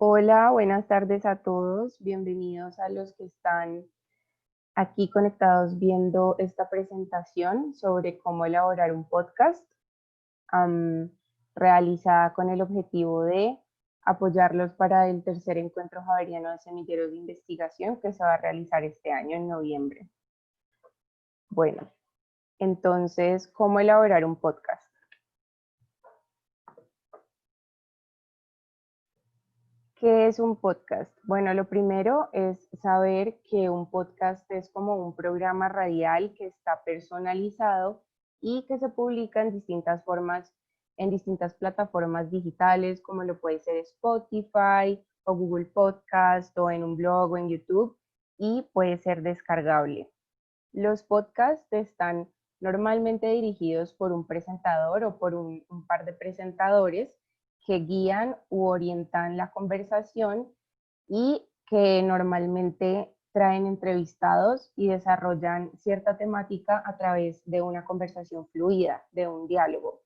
Hola, buenas tardes a todos. Bienvenidos a los que están aquí conectados viendo esta presentación sobre cómo elaborar un podcast, am, realizada con el objetivo de apoyarlos para el tercer encuentro javeriano de semilleros de investigación que se va a realizar este año en noviembre. Bueno, entonces, ¿cómo elaborar un podcast? ¿Qué es un podcast? Bueno, lo primero es saber que un podcast es como un programa radial que está personalizado y que se publica en distintas formas, en distintas plataformas digitales, como lo puede ser Spotify o Google Podcast o en un blog o en YouTube, y puede ser descargable. Los podcasts están normalmente dirigidos por un presentador o por un par de presentadores que guían u orientan la conversación y que normalmente traen entrevistados y desarrollan cierta temática a través de una conversación fluida, de un diálogo.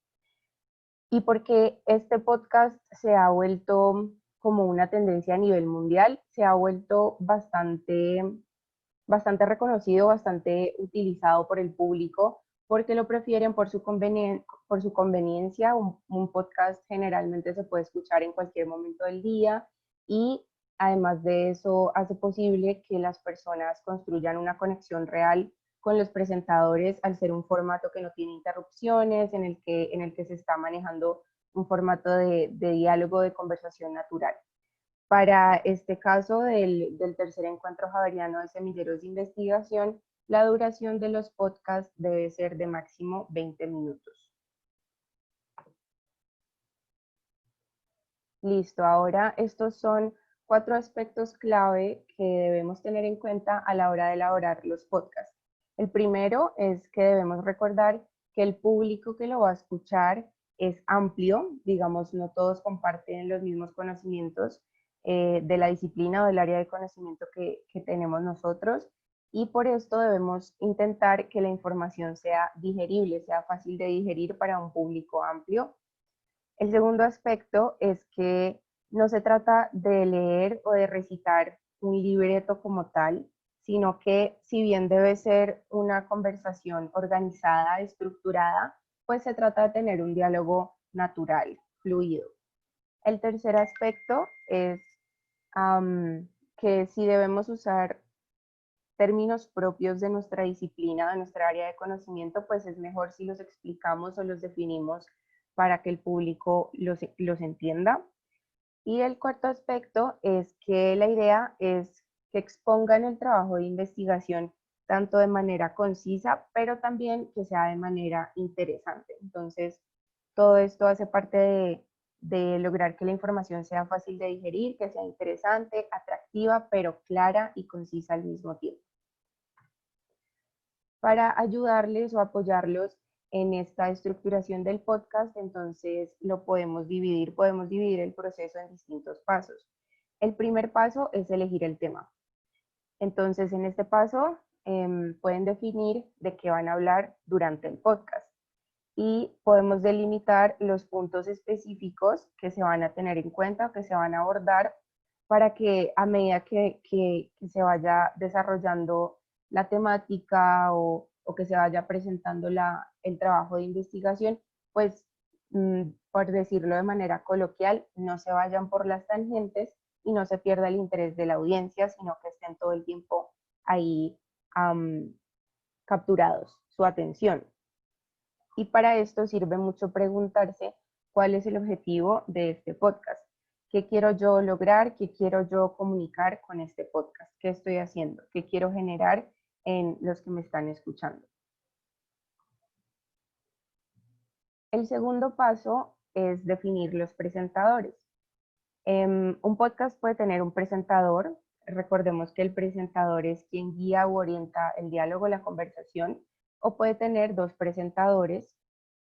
Y porque este podcast se ha vuelto como una tendencia a nivel mundial, se ha vuelto bastante reconocido, bastante utilizado por el público, porque lo prefieren por su conveniencia. Un podcast generalmente se puede escuchar en cualquier momento del día y además de eso hace posible que las personas construyan una conexión real con los presentadores al ser un formato que no tiene interrupciones, en el que se está manejando un formato de diálogo, de conversación natural. Para este caso del tercer encuentro javeriano de semilleros de investigación, la duración de los podcasts debe ser de máximo 20 minutos. Listo, ahora estos son 4 aspectos clave que debemos tener en cuenta a la hora de elaborar los podcasts. El primero es que debemos recordar que el público que lo va a escuchar es amplio, digamos, no todos comparten los mismos conocimientos de la disciplina o del área de conocimiento que tenemos nosotros, y por esto debemos intentar que la información sea digerible, sea fácil de digerir para un público amplio. El segundo aspecto es que no se trata de leer o de recitar un libreto como tal, sino que si bien debe ser una conversación organizada, estructurada, pues se trata de tener un diálogo natural, fluido. El tercer aspecto es que si debemos usar términos propios de nuestra disciplina, de nuestra área de conocimiento, pues es mejor si los explicamos o los definimos para que el público los entienda. Y el cuarto aspecto es que la idea es que expongan el trabajo de investigación tanto de manera concisa, pero también que sea de manera interesante. Entonces, todo esto hace parte de lograr que la información sea fácil de digerir, que sea interesante, atractiva, pero clara y concisa al mismo tiempo. Para ayudarles o apoyarlos en esta estructuración del podcast, entonces podemos dividir el proceso en distintos pasos. El primer paso es elegir el tema. Entonces, en este paso pueden definir de qué van a hablar durante el podcast y podemos delimitar los puntos específicos que se van a tener en cuenta, que se van a abordar para que a medida que se vaya desarrollando la temática o que se vaya presentando el trabajo de investigación, pues por decirlo de manera coloquial, no se vayan por las tangentes y no se pierda el interés de la audiencia, sino que estén todo el tiempo ahí capturados, su atención. Y para esto sirve mucho preguntarse cuál es el objetivo de este podcast. ¿Qué quiero yo lograr? ¿Qué quiero yo comunicar con este podcast? ¿Qué estoy haciendo? ¿Qué quiero generar en los que me están escuchando? El segundo paso es definir los presentadores. Un podcast puede tener un presentador. Recordemos que el presentador es quien guía o orienta el diálogo, la conversación, o puede tener dos presentadores,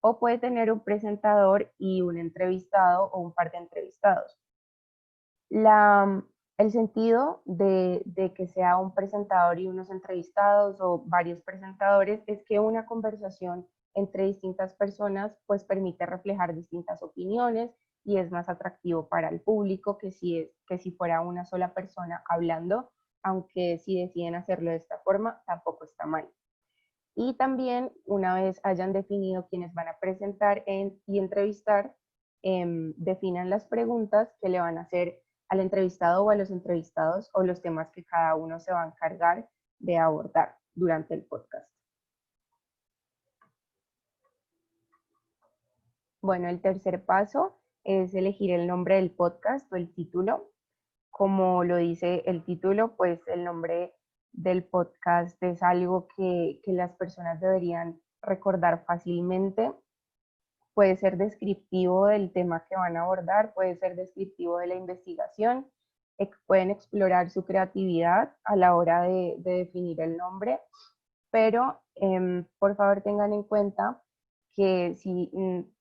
o puede tener un presentador y un entrevistado o un par de entrevistados. El sentido de que sea un presentador y unos entrevistados o varios presentadores es que una conversación entre distintas personas pues permite reflejar distintas opiniones y es más atractivo para el público que si fuera una sola persona hablando, aunque si deciden hacerlo de esta forma, tampoco está mal. Y también, una vez hayan definido quiénes van a presentar y entrevistar, definan las preguntas que le van a hacer al entrevistado o a los entrevistados o los temas que cada uno se va a encargar de abordar durante el podcast. Bueno, el tercer paso es elegir el nombre del podcast o el título. Como lo dice el título, pues el nombre del podcast es algo que las personas deberían recordar fácilmente. Puede ser descriptivo del tema que van a abordar, puede ser descriptivo de la investigación, pueden explorar su creatividad a la hora de definir el nombre, pero por favor tengan en cuenta que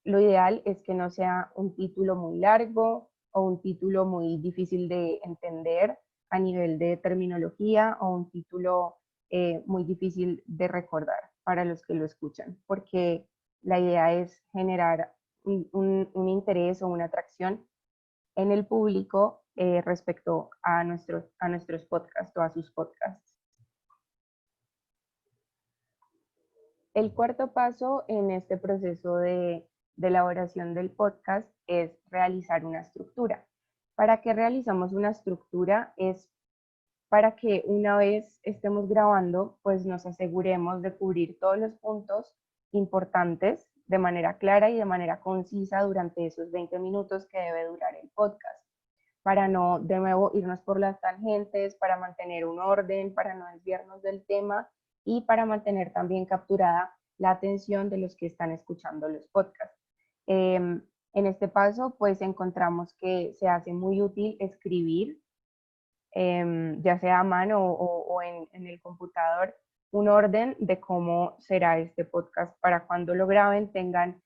lo ideal es que no sea un título muy largo o un título muy difícil de entender a nivel de terminología o un título muy difícil de recordar para los que lo escuchan, porque la idea es generar un interés o una atracción en el público respecto a nuestros podcasts o a sus podcasts. El cuarto paso en este proceso de elaboración del podcast es realizar una estructura. ¿Para qué realizamos una estructura? Es para que una vez estemos grabando, pues nos aseguremos de cubrir todos los puntos importantes de manera clara y de manera concisa durante esos 20 minutos que debe durar el podcast, para no de nuevo irnos por las tangentes, para mantener un orden, para no desviarnos del tema y para mantener también capturada la atención de los que están escuchando los podcasts. En este paso, pues encontramos que se hace muy útil escribir, ya sea a mano o en el computador, un orden de cómo será este podcast para cuando lo graben tengan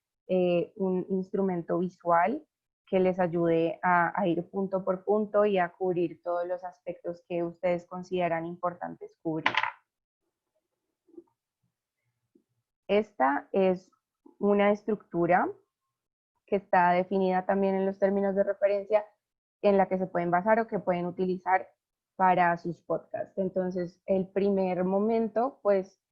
un instrumento visual que les ayude a ir punto por punto y a cubrir todos los aspectos que ustedes consideran importantes cubrir. Esta es una estructura que está definida también en los términos de referencia en la que se pueden basar o que pueden utilizar para sus podcasts. Entonces, el primer momento, pues,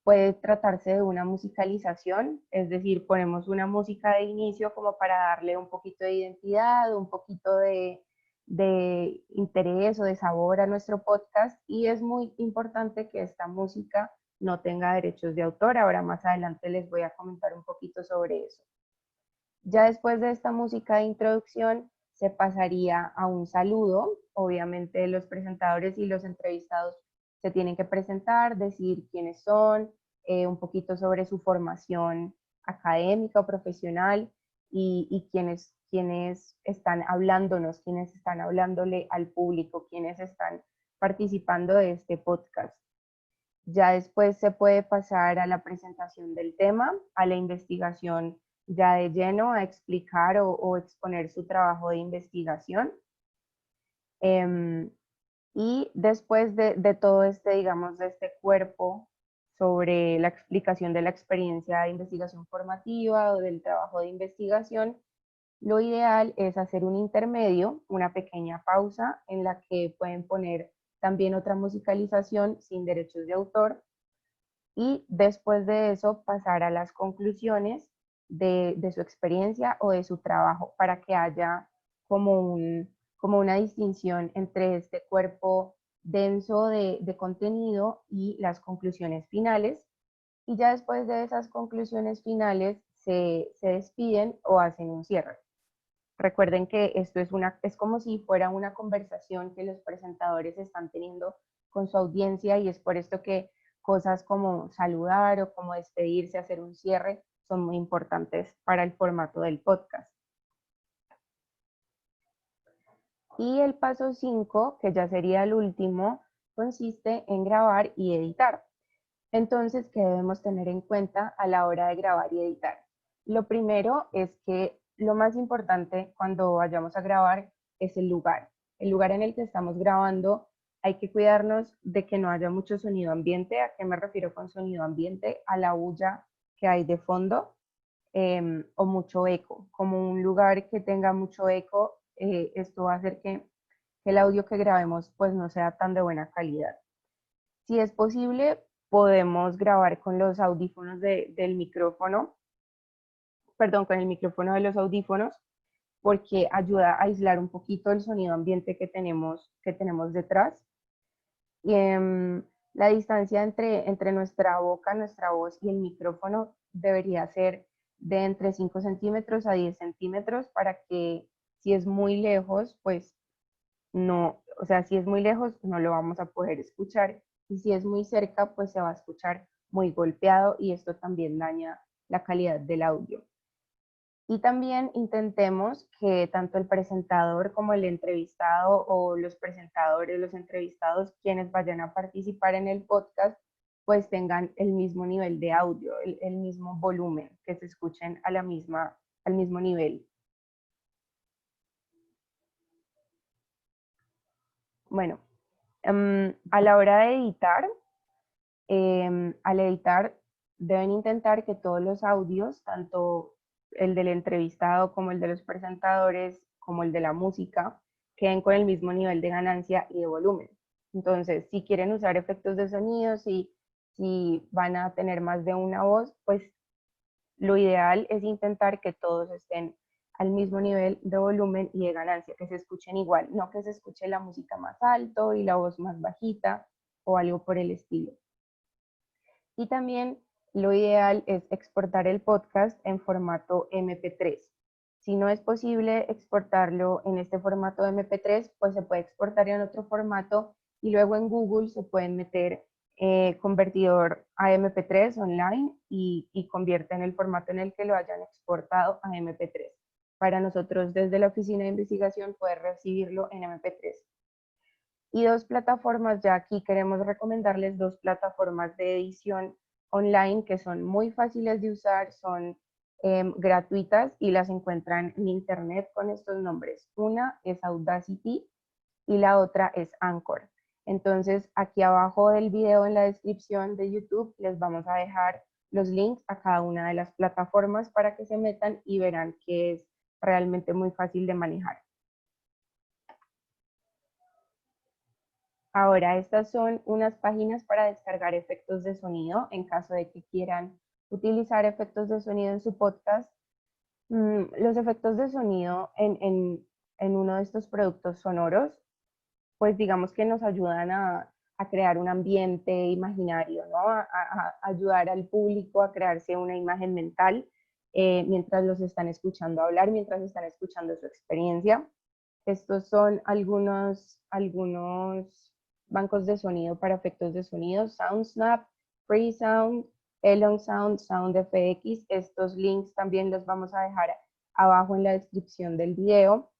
puede tratarse de una musicalización, es decir, ponemos una música de inicio como para darle un poquito de identidad, un poquito de interés o de sabor a nuestro podcast, y es muy importante que esta música no tenga derechos de autor. Ahora más adelante les voy a comentar un poquito sobre eso. Ya después de esta música de introducción se pasaría a un saludo. Obviamente los presentadores y los entrevistados se tienen que presentar, decir quiénes son, un poquito sobre su formación académica o profesional y quiénes están hablándonos, quiénes están hablándole al público, quiénes están participando de este podcast. Ya después se puede pasar a la presentación del tema, a la investigación ya de lleno, a explicar o exponer su trabajo de investigación. Y después de todo este, digamos, de este cuerpo sobre la explicación de la experiencia de investigación formativa o del trabajo de investigación, lo ideal es hacer un intermedio, una pequeña pausa en la que pueden poner también otra musicalización sin derechos de autor y después de eso pasar a las conclusiones de su experiencia o de su trabajo para que haya como una distinción entre este cuerpo denso de contenido y las conclusiones finales. Y ya después de esas conclusiones finales se despiden o hacen un cierre. Recuerden que esto es como si fuera una conversación que los presentadores están teniendo con su audiencia y es por esto que cosas como saludar o como despedirse, hacer un cierre, son muy importantes para el formato del podcast. Y el paso 5, que ya sería el último, consiste en grabar y editar. Entonces, ¿qué debemos tener en cuenta a la hora de grabar y editar? Lo primero es que lo más importante cuando vayamos a grabar es el lugar. El lugar en el que estamos grabando, hay que cuidarnos de que no haya mucho sonido ambiente. ¿A qué me refiero con sonido ambiente? A la bulla que hay de fondo. o mucho eco. Como un lugar que tenga mucho eco, esto va a hacer que el audio que grabemos pues no sea tan de buena calidad. Si es posible, podemos grabar con los audífonos del micrófono, perdón, con el micrófono de los audífonos, porque ayuda a aislar un poquito el sonido ambiente que tenemos detrás. Y la distancia entre nuestra boca, nuestra voz y el micrófono debería ser de entre 5 centímetros a 10 centímetros para que si es muy lejos, pues no, o sea, si es muy lejos no lo vamos a poder escuchar y si es muy cerca, pues se va a escuchar muy golpeado y esto también daña la calidad del audio. Y también intentemos que tanto el presentador como el entrevistado o los presentadores, los entrevistados, quienes vayan a participar en el podcast, pues tengan el mismo nivel de audio, el mismo volumen, que se escuchen al mismo nivel. Bueno, a la hora de editar, al editar deben intentar que todos los audios, tanto el del entrevistado como el de los presentadores, como el de la música, queden con el mismo nivel de ganancia y de volumen. Entonces, si quieren usar efectos de sonido, si van a tener más de una voz, pues lo ideal es intentar que todos estén al mismo nivel de volumen y de ganancia, que se escuchen igual, no que se escuche la música más alto y la voz más bajita o algo por el estilo. Y también lo ideal es exportar el podcast en formato MP3. Si no es posible exportarlo en este formato MP3, pues se puede exportar en otro formato y luego en Google se pueden meter convertidor a MP3 online y convierten el formato en el que lo hayan exportado a MP3 para nosotros desde la oficina de investigación poder recibirlo en MP3. Y dos plataformas, ya aquí queremos recomendarles dos plataformas de edición online que son muy fáciles de usar, son gratuitas y las encuentran en internet con estos nombres. Una es Audacity y la otra es Anchor. Entonces, aquí abajo del video en la descripción de YouTube les vamos a dejar los links a cada una de las plataformas para que se metan y verán que es realmente muy fácil de manejar. Ahora, estas son unas páginas para descargar efectos de sonido en caso de que quieran utilizar efectos de sonido en su podcast. Los efectos de sonido en uno de estos productos sonoros, pues digamos que nos ayudan a crear un ambiente imaginario, ¿no? A ayudar al público a crearse una imagen mental mientras los están escuchando hablar, mientras están escuchando su experiencia. Estos son algunos bancos de sonido para efectos de sonido, SoundSnap, Freesound, Elon Sound, SoundFX. Estos links también los vamos a dejar abajo en la descripción del video.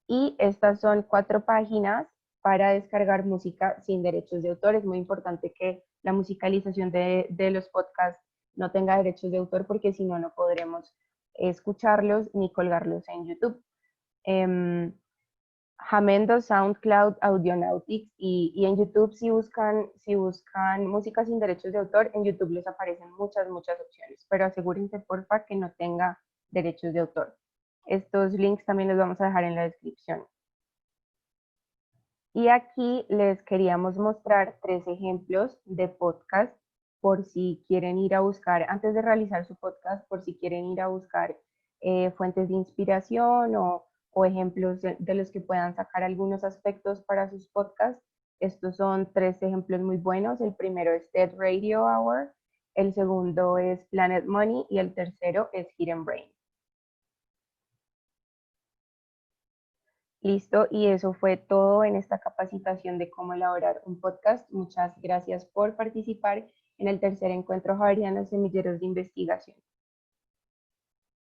Y estas son 4 páginas para descargar música sin derechos de autor. Es muy importante que la musicalización de los podcasts no tenga derechos de autor porque si no, no podremos escucharlos ni colgarlos en YouTube. Jamendo, SoundCloud, Audionautics y en YouTube si buscan música sin derechos de autor, en YouTube les aparecen muchas opciones, pero asegúrense porfa que no tenga derechos de autor. Estos links también los vamos a dejar en la descripción. Y aquí les queríamos mostrar 3 ejemplos de podcast por si quieren ir a buscar, antes de realizar su podcast, por si quieren ir a buscar fuentes de inspiración o ejemplos de los que puedan sacar algunos aspectos para sus podcasts. Estos son 3 ejemplos muy buenos. El primero es TED Radio Hour, el segundo es Planet Money y el tercero es Hidden Brain. Listo, y eso fue todo en esta capacitación de cómo elaborar un podcast. Muchas gracias por participar en el tercer encuentro Javeriano Semilleros de Investigación.